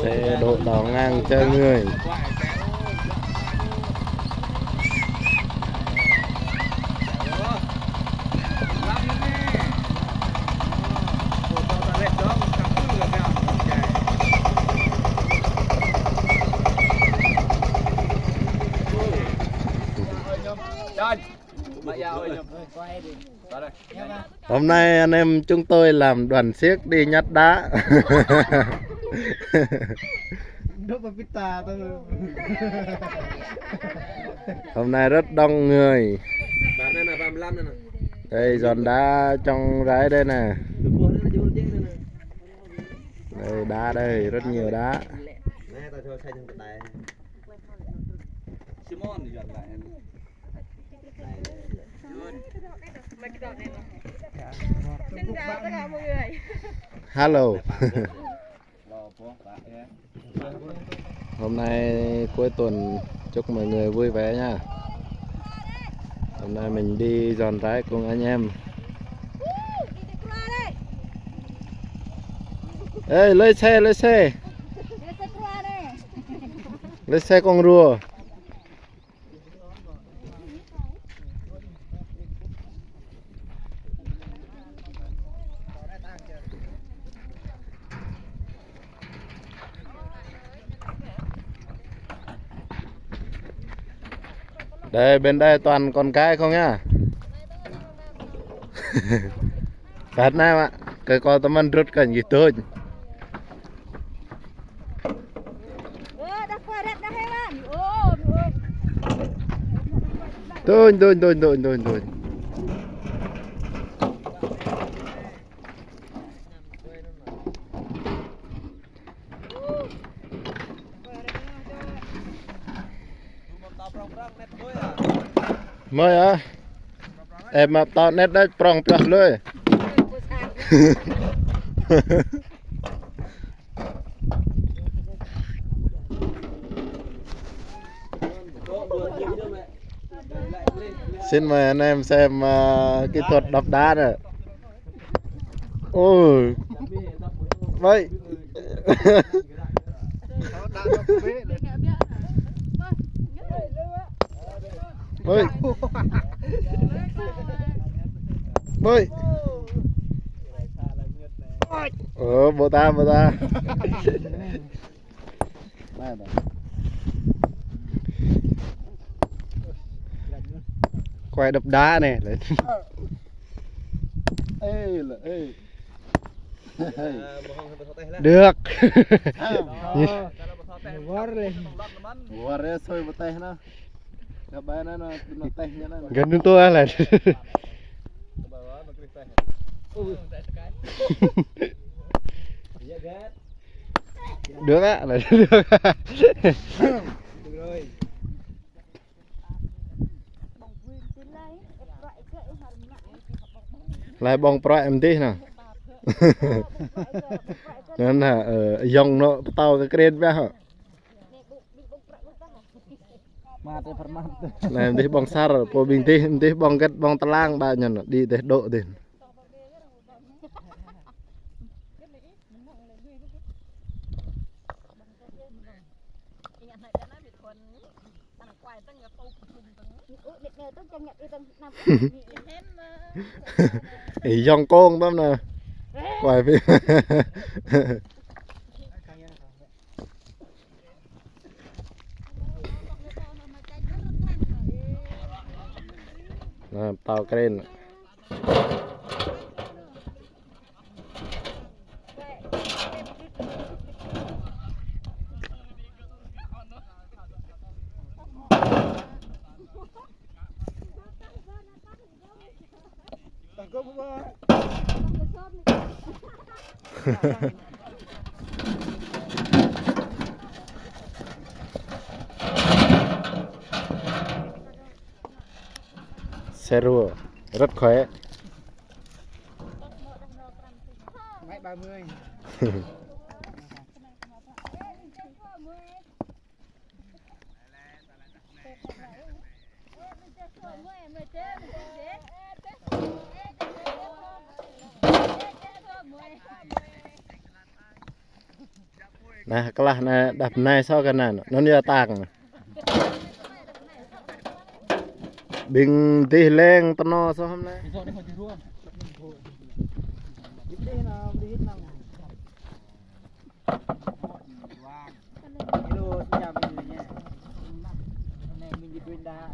Xe độ đỏ ngang cho người. Hôm nay anh em chúng tôi làm đoàn xiếc đi nhặt đá. Hôm nay rất đông người. Đây giòn đá trong rái đây nè. Đây đá đây, rất nhiều đá. Hello. Hôm nay cuối tuần chúc mọi người vui vẻ nha. Hôm nay mình đi giòn rái cùng anh em. Ê, lấy xe, lấy xe. Lấy xe con rùa. Đây bên đây toàn con cái không nhá. Thật nào ạ. Cái con tấm ăn rút cảnh gì thôi. Thôi. Mới á. Em mà tao nét đấy prong plak lưỡi. Xin mời anh em xem kỹ thuật đập đá này. Ôi. Vậy. Bơi. Bơi. Bộ ta. Quay đập đá này. Được. Gần tôi là được á, là được. Lại bong pro em tí nè. Nên là dòng nó tàu cái kren bé hả? Này em tí bong sar po bình tí, em tí bong cái bong talang ba nhân đi để độ tiền. Ý dòng con tóm nè. Quay phim. Tàu keren. Xe rùa rất khỏe. Máy 30. Nah kelah na đập này so cái này nó như tàng bình tì lên tao no so hôm nay Besok ni hoti ruang. Ini na lihat nang. Wang. Hello, xin chào mọi người nha. Hôm nay mình đi đuôi đá.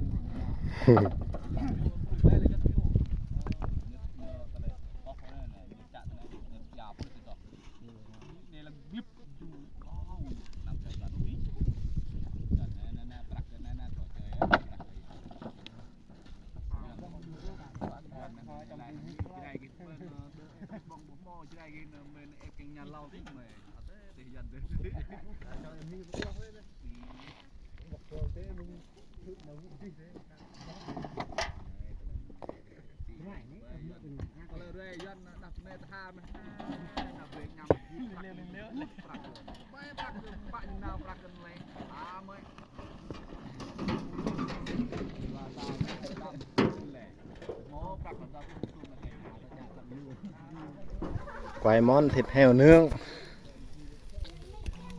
quay món thịt heo nướng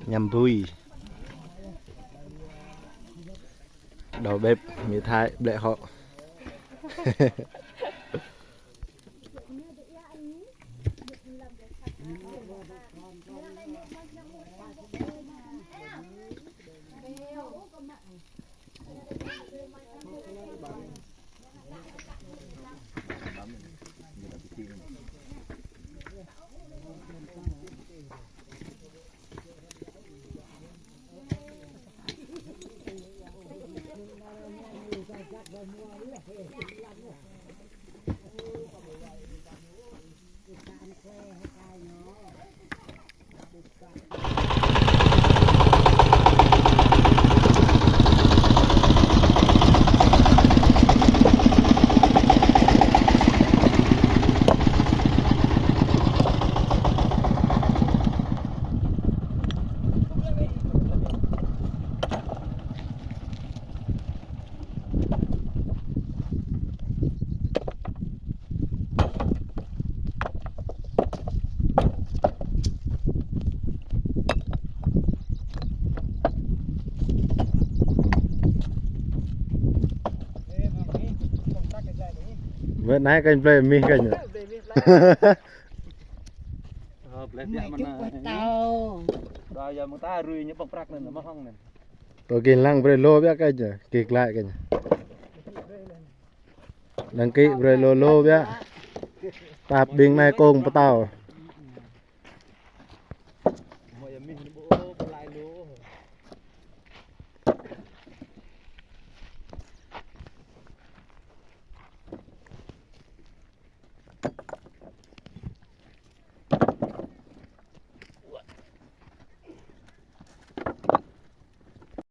nhằm vui đầu bếp mì thái lệ họ bữa nay kênh play mi kênh rồi Rồi giờ người ta rui những bông rác này nó mất không này. tôi kinh lăng play lô biết kênh rồi kịch lại kênh đăng ký play lô lô biết tạp bình này cùng bắt tàu Mọi mình bộ